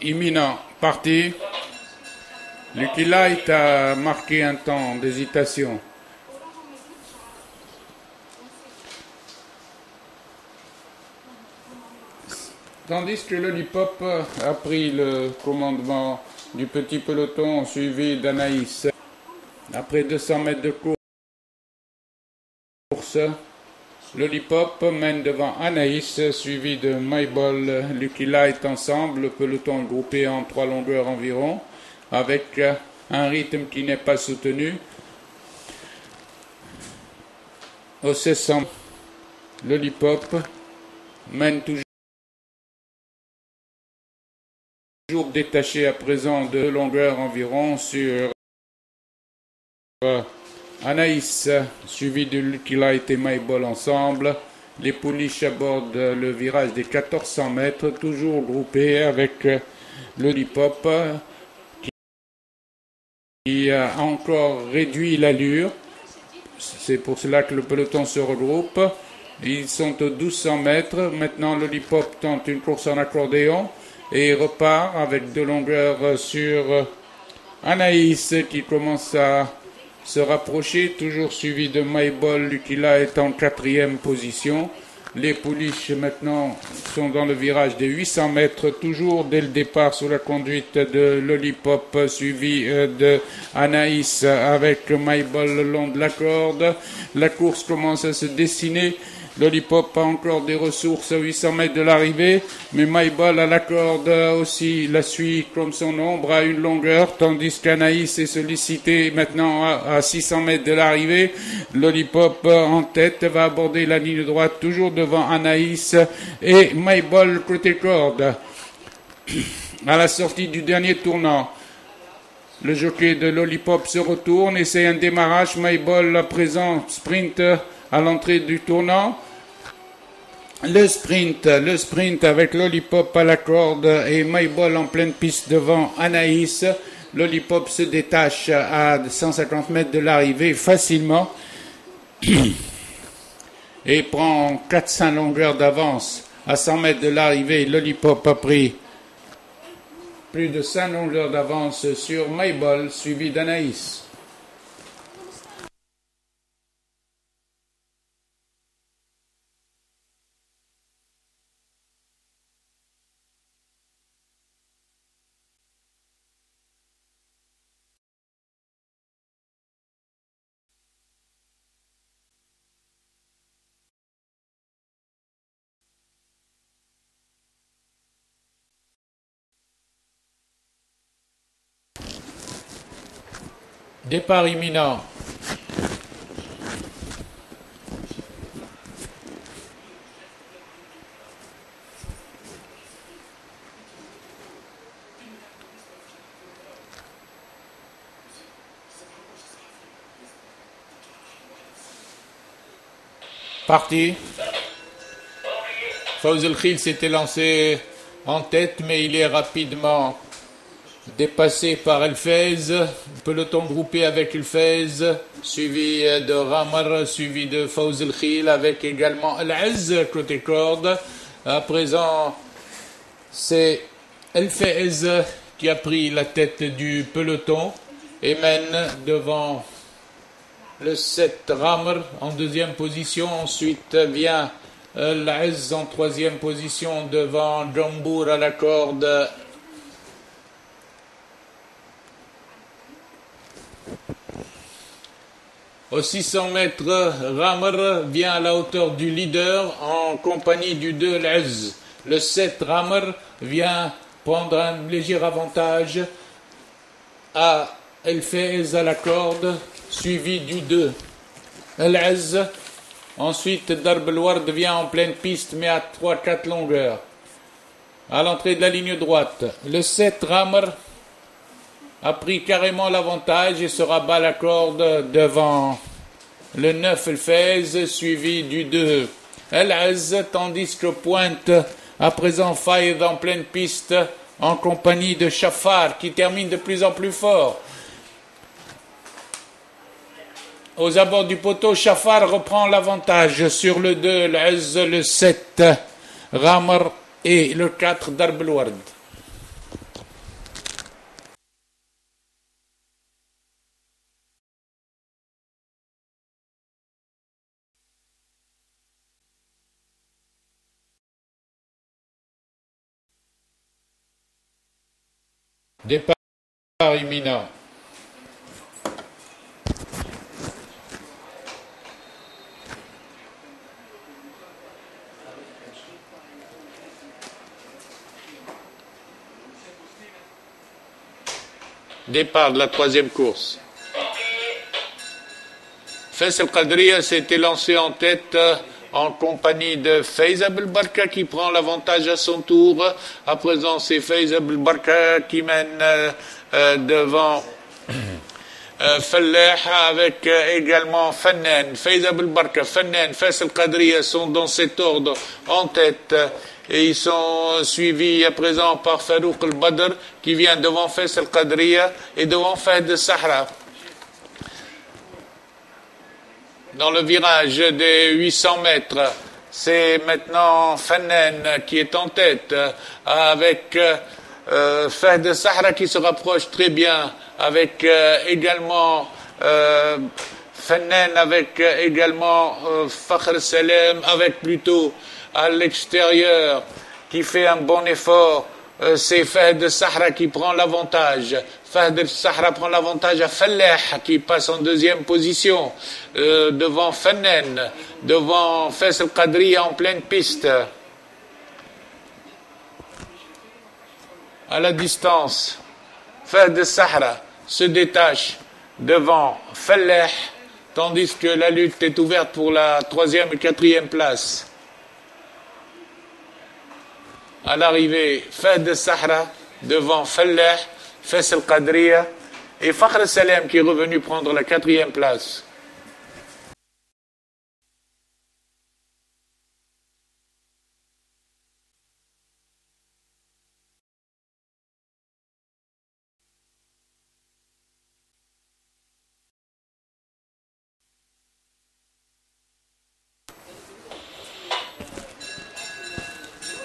Imminent, parti. Lucky Light a marqué un temps d'hésitation. Tandis que Lollipop a pris le commandement du petit peloton suivi d'Anaïs. Après 200 mètres de course, Lollipop mène devant Anaïs, suivi de Mayball, Lucky Light ensemble, le peloton groupé en 3 longueurs environ, avec un rythme qui n'est pas soutenu. Au 1600, Lollipop mène toujours détaché à présent de 2 longueurs environ sur Anaïs, suivi de Lucky Light et Mayball ensemble. Les pouliches abordent le virage des 1400 mètres, toujours groupés avec Lollipop qui a encore réduit l'allure. C'est pour cela que le peloton se regroupe. Ils sont aux 1200 mètres. Maintenant, Lollipop tente une course en accordéon et repart avec 2 longueurs sur Anaïs qui commence à se rapprocher, toujours suivi de Mayball. Lucky Light en 4e position. Les pouliches maintenant sont dans le virage des 800 mètres, toujours dès le départ sous la conduite de Lollipop, suivi de Anaïs avec Mayball le long de la corde. La course commence à se dessiner. Lollipop a encore des ressources à 800 mètres de l'arrivée, mais Mayball à la corde aussi la suit comme son ombre à une longueur, tandis qu'Anaïs est sollicité maintenant à 600 mètres de l'arrivée. Lollipop en tête va aborder la ligne droite, toujours devant Anaïs et Mayball côté corde. À la sortie du dernier tournant, le jockey de Lollipop se retourne, essaie un démarrage. Mayball à présent sprint à l'entrée du tournant. Le sprint avec Lollipop à la corde et Mayball en pleine piste devant Anaïs. Lollipop se détache à 150 mètres de l'arrivée facilement et prend 400 longueurs d'avance. À 100 mètres de l'arrivée, Lollipop a pris plus de 5 longueurs d'avance sur Mayball, suivi d'Anaïs. Départ imminent. Parti. Fawz El Khil s'était lancé en tête, mais il est rapidement dépassé par El Fez. Peloton groupé avec El Fez, suivi de Ramar, suivi de Fawz El Khil, avec également El Az côté corde. À présent, c'est El Fez qui a pris la tête du peloton et mène devant le 7 Ramar en 2e position. Ensuite vient El Az en 3e position devant Jambour à la corde. Aux 600 mètres, Ramar vient à la hauteur du leader en compagnie du 2 El Az. Le 7 Ramar vient prendre un léger avantage à El Fez à la corde, suivi du 2 El Az. Ensuite, Darb El Ward vient en pleine piste, mais à 3-4 longueurs. À l'entrée de la ligne droite, le 7 Ramar a pris carrément l'avantage et se rabat la corde devant le 9 El Fez, suivi du 2 El Az, tandis que pointe à présent Faïd en pleine piste en compagnie de Shafar qui termine de plus en plus fort. Aux abords du poteau, Shafar reprend l'avantage sur le 2 El Az, le 7 Ramar et le 4 Darb El Ward. Départ imminent. Départ de la troisième course. Faiz El Qadriya s'était lancé en tête en compagnie de Faiz Abel Barka qui prend l'avantage à son tour. À présent, c'est Faiz Abel Barka qui mène devant Fallah avec également Fannan. Faiz Abel Barka, Fannan, Faiz El Qadriya sont dans cet ordre en tête. Et ils sont suivis à présent par Farouk El Badr qui vient devant Faiz El Qadriya et devant Fahd Sahra. Dans le virage des 800 mètres, c'est maintenant Fannan qui est en tête avec Fahd Sahra qui se rapproche très bien avec également Fannan, avec également Fakhr Salem, avec plutôt à l'extérieur qui fait un bon effort. C'est Fahd Sahra qui prend l'avantage. Fahd Sahra prend l'avantage à Fallah qui passe en deuxième position devant Fannan, devant Faiz El Qadriya en pleine piste. À la distance, Fahd Sahra se détache devant Fallah, tandis que la lutte est ouverte pour la troisième et quatrième place. À l'arrivée, Fahd Sahra devant Fallah, Faiz El Qadriya et Fakhr Salem qui est revenu prendre la quatrième place.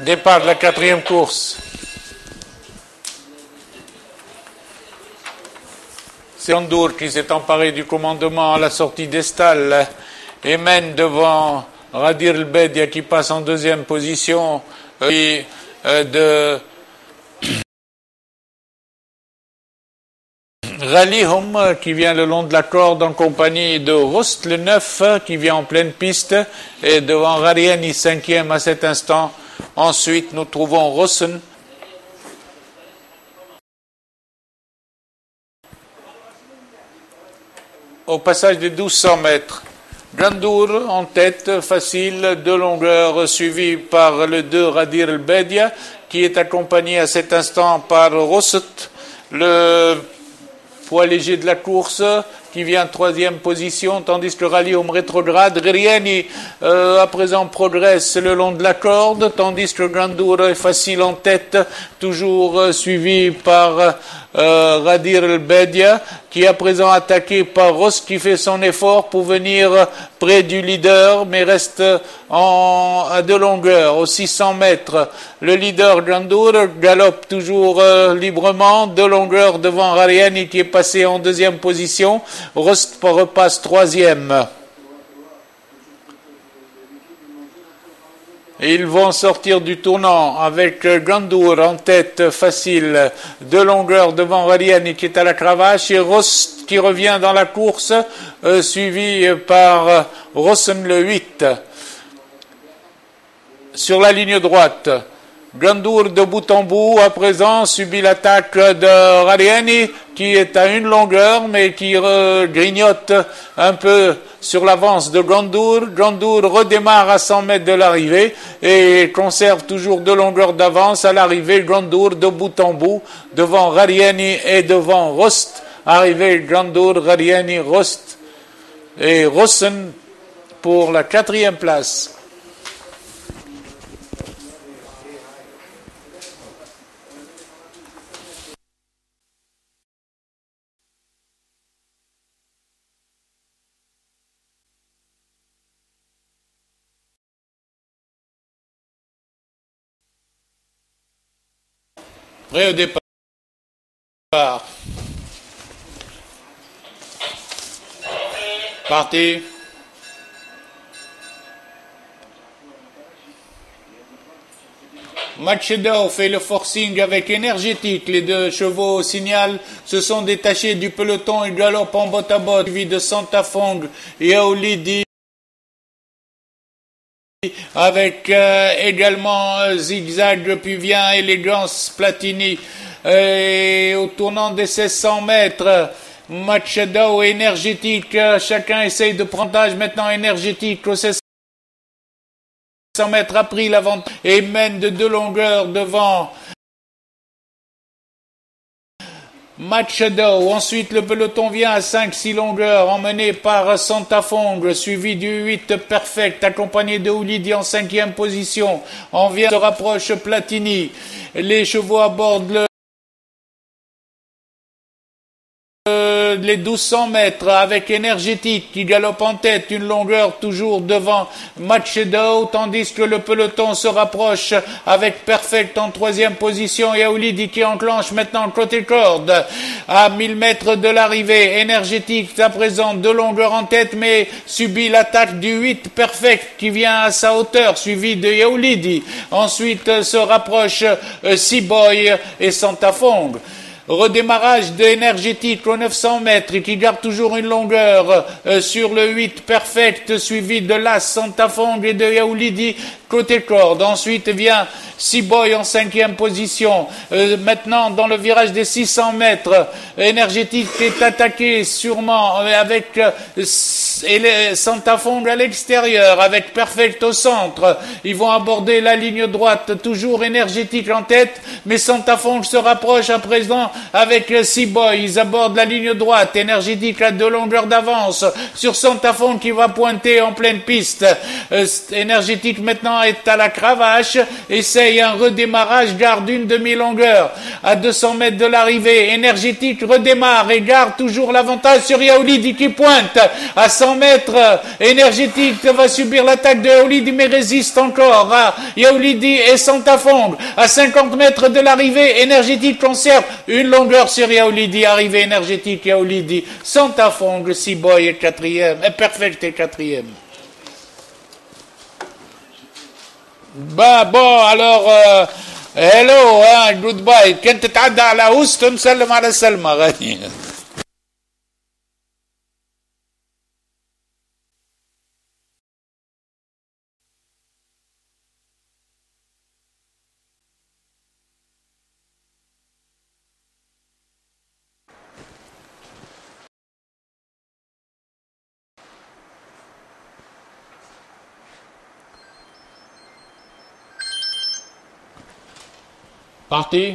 Départ de la quatrième course. C'est Gandour qui s'est emparé du commandement à la sortie d'Estal et mène devant Radir El Bedia qui passe en deuxième position de Ralihum qui vient le long de la corde en compagnie de Rost le 9 qui vient en pleine piste et devant Rariani cinquième à cet instant. Ensuite, nous trouvons Rossen. Au passage des 1200 mètres, Gandour en tête, facile, de longueur, suivi par le 2 Radir El Bedia, qui est accompagné à cet instant par Rosset, le poids léger de la course, qui vient troisième position, tandis que Ralihum rétrograde. Rariani, à présent, progresse le long de la corde, tandis que Gandour est facile en tête, toujours suivi par Radir El Bedia, qui est à présent attaqué par Ross, qui fait son effort pour venir près du leader, mais reste à de longueur, aux 600 mètres. Le leader Gandour galope toujours librement, de longueur devant Rariani, qui est passé en deuxième position. Rost repasse troisième. Et ils vont sortir du tournant avec Gandour en tête facile, de longueur devant Rariani qui est à la cravache et Rost qui revient dans la course, suivi par Rossen le 8. Sur la ligne droite, Gandour de bout en bout, à présent, subit l'attaque de Rariani, qui est à une longueur, mais qui grignote un peu sur l'avance de Gandour. Gandour redémarre à 100 mètres de l'arrivée et conserve toujours deux longueurs d'avance à l'arrivée. Gandour de bout en bout, devant Rariani et devant Rost. Arrivée Gandour, Rariani, Rost et Rossen pour la quatrième place. Prêt au départ. Parti. Machedao fait le forcing avec énergétique. Les deux chevaux au signal se sont détachés du peloton et galopent en botte à botte, suivi de Santafong et Aoulidi. Avec également Zigzag, puis vient Élégance Platini. Et au tournant des 1600 mètres, Machedao énergétique. Chacun essaye de prendre âge maintenant énergétique. Au 1600 mètres a pris l'avantage et mène de 2 longueurs devant Machedao. Ensuite, le peloton vient à 5-6 longueurs, emmené par Santafong, suivi du 8 Perfect, accompagné de Oulidi en 5e position. On vient se rapproche Platini. Les chevaux abordent les 1200 mètres avec énergétique qui galope en tête, une longueur toujours devant Machedao, tandis que le peloton se rapproche avec Perfect en 3e position et Aoulidi qui enclenche maintenant côté corde à 1000 mètres de l'arrivée. Énergétique à présent 2 longueurs en tête mais subit l'attaque du 8 Perfect qui vient à sa hauteur, suivi de Aoulidi. Ensuite se rapproche Seaboy et Santafong. Redémarrage de énergétique aux 900 mètres qui garde toujours une longueur sur le 8 Perfect, suivi de l'As Santafong et de Aoulidi côté corde. Ensuite vient Seaboy en 5e position. Maintenant dans le virage des 600 mètres, énergétique est attaqué sûrement avec Santafong à l'extérieur, avec Perfect au centre. Ils vont aborder la ligne droite, toujours énergétique en tête, mais Santafong se rapproche à présent avec Seaboy. Ils abordent la ligne droite, énergétique à 2 longueurs d'avance sur Santafong qui va pointer en pleine piste. Énergétique maintenant est à la cravache, essaye un redémarrage, garde une demi-longueur à 200 mètres de l'arrivée. Énergétique redémarre et garde toujours l'avantage sur Aoulidi qui pointe à 100 mètres. Énergétique va subir l'attaque de Aoulidi mais résiste encore à Aoulidi et Santafong. À 50 mètres de l'arrivée, énergétique conserve une longueur sur Aoulidi. Arrivée énergétique Aoulidi. Santafong, Seaboy est 4e et Perfect est 4e. bon alors hello goodbye. كنت تتعدى على هوستن سلم على سلمى غني. Parti.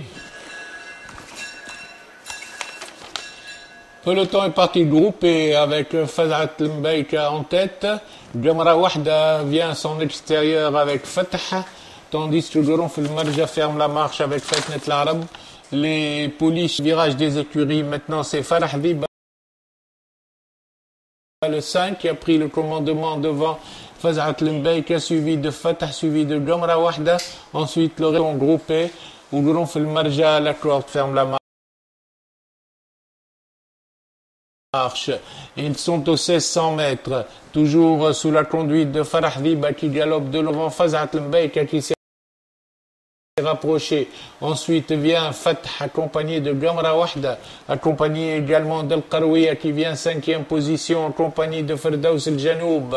Peloton est parti groupé avec Fazat Mbaïka en tête. Jamra Wahda vient à son extérieur avec Fatah, tandis que Goron Marja ferme la marche avec Fatnet l'Arab. Les pouliches virage des écuries, maintenant c'est Farah Diba, le 5 qui a pris le commandement devant Fazat Mbaïka, suivi de Fatah, suivi de Jamra Wahda. Ensuite le rayon groupé. Où Goron Marja, la corde ferme la marche. Ils sont aux 1600 mètres, toujours sous la conduite de Farah Diba qui galope de l'avant Fazat Mbaïka qui s'est rapproché. Ensuite vient Fatah accompagné de Gamra Wahda, accompagné également d'Al Qarouia qui vient 5e position, accompagné de Ferdaous El Janoub.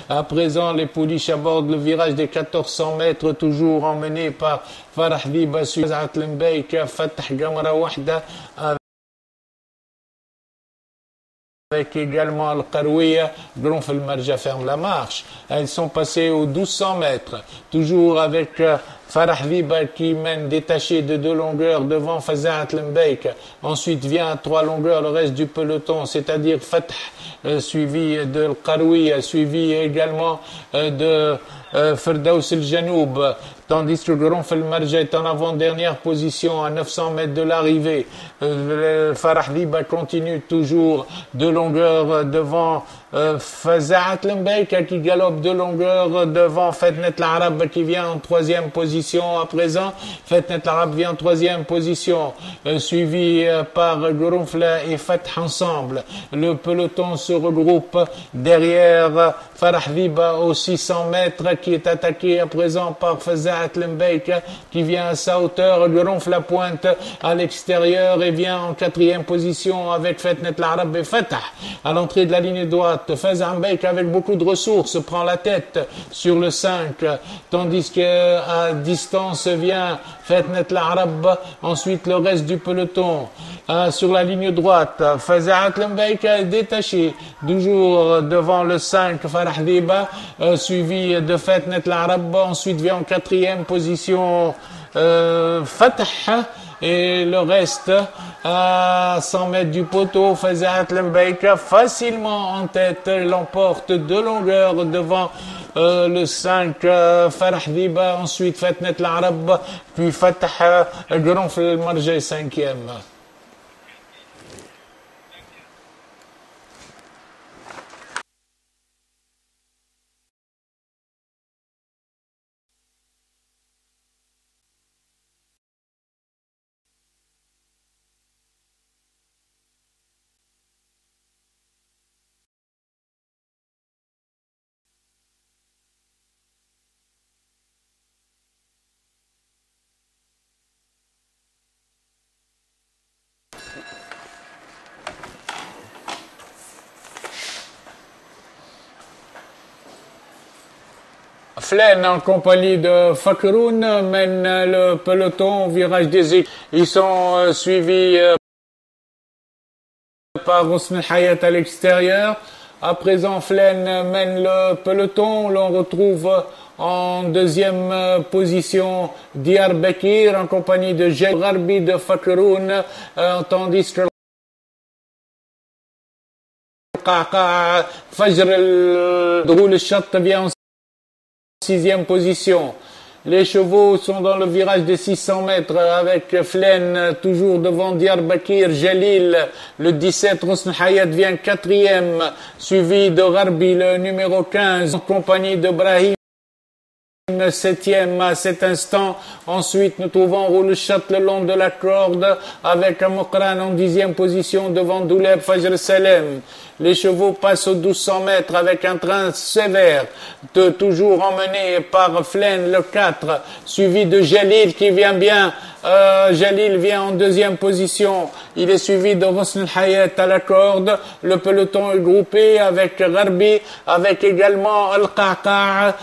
À présent, les pouliches abordent le virage des 1400 mètres, toujours emmenés par Farah Diba, Fazat Mbaïka, Fatah, Gamra Wahda, avec également Al-Qarouia. Gronf Marja ferme la marche. Ils sont passés aux 1200 mètres, toujours avec Farah Diba qui mène détaché de 2 longueurs devant Fazat Mbaïk. Ensuite vient à 3 longueurs le reste du peloton, c'est-à-dire Fatah, suivi de Al-Qarouia, suivi également de Ferdaous El Janoub. Tandis que Gronf Marja est en avant-dernière position à 900 mètres de l'arrivée. Farah Diba continue toujours 2 longueurs devant Fazat Mbaïk qui galope 2 longueurs devant Fatnet l'Arab qui vient en 3e position à présent. Fatnet l'Arab vient en 3e position, suivi par Gronfla et Fatah ensemble. Le peloton se regroupe derrière Farah Diba aux 600 mètres qui est attaqué à présent par Fazat Fazaat Lembeika qui vient à sa hauteur, lui ronfle la pointe à l'extérieur et vient en quatrième position avec Fetnet l'Arab et Fatah. À l'entrée de la ligne droite, Fazaat Lembeika avec beaucoup de ressources prend la tête sur le 5, tandis que à distance vient Fetnet l'Arab, ensuite le reste du peloton. Sur la ligne droite, Fazaat Lembeika est détaché, toujours devant le 5, Farah Diba, suivi de Fetnet l'Arab, ensuite vient en quatrième position Fatah, et le reste à 100 mètres du poteau, Fazaat Lembeika facilement en tête, l'emporte de longueur devant le 5 Farah Diba, ensuite Fetnet l'Arab, puis Fatah, Gronfl el-Marja 5e. Flen en compagnie de Fakroun mène le peloton au virage des équipes. Ils sont suivis par Osman Hayat à l'extérieur. À présent, Flen mène le peloton. L'on retrouve en deuxième position Diyarbakir en compagnie de Jel Gharbi de Fakroun, tandis que Fajr el Chat vient en sixième position. Les chevaux sont dans le virage des 600 mètres avec Flen toujours devant Diyarbakir. Jalil, le 17, Hosn Hayat vient quatrième, suivi de Gharbi, le numéro 15, en compagnie de Brahim, septième à cet instant. Ensuite, nous trouvons Roule Chat le long de la corde avec Mokran en 10e position devant Douleb Fajr Salem. Les chevaux passent aux 1200 mètres avec un train sévère, toujours emmené par Flen le 4, suivi de Jalil qui vient bien. Jalil vient en deuxième position. Il est suivi de Hosn Hayat à la corde. Le peloton est groupé avec Gharbi, avec également Al-Qaqa,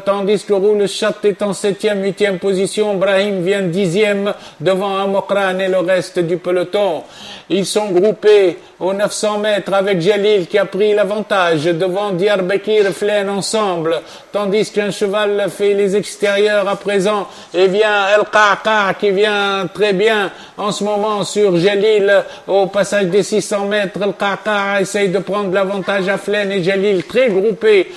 tandis que Roule Chat est en 7e, 8e position. Brahim vient 10e devant Amokran et le reste du peloton. Ils sont groupés aux 900 mètres avec Jalil qui a pris l'avantage devant Diyarbakir et Flen ensemble, tandis qu'un cheval fait les extérieurs à présent et vient Al-Qaqa qui vient très bien en ce moment sur Jalil au passage des 600 mètres. Al-Qaqa essaye de prendre l'avantage à Flen et Jalil très groupés